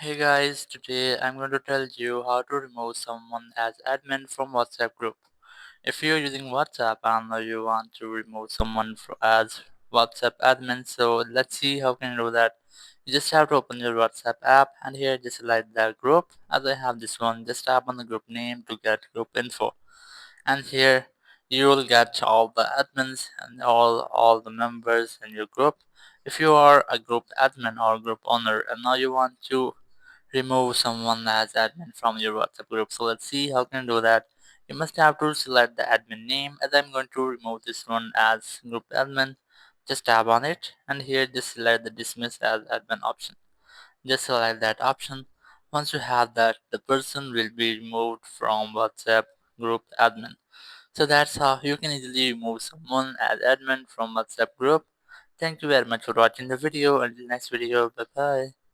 Hey guys, today I'm going to tell you how to remove someone as admin from WhatsApp group. If you're using WhatsApp and you want to remove someone as WhatsApp admin, so let's see how can you do that. You just have to open your WhatsApp app and here just select the group. As I have this one, just tap on the group name to get group info. And here you will get all the admins and all the members in your group. If you are a group admin or group owner and now you want to remove someone as admin from your WhatsApp group. So let's see how can you do that. You must have to select the admin name as I'm going to remove this one as group admin. Just tap on it and here just select the dismiss as admin option. Just select that option. Once you have that, the person will be removed from WhatsApp group admin. So that's how you can easily remove someone as admin from WhatsApp group. Thank you very much for watching the video. Until next video, bye bye.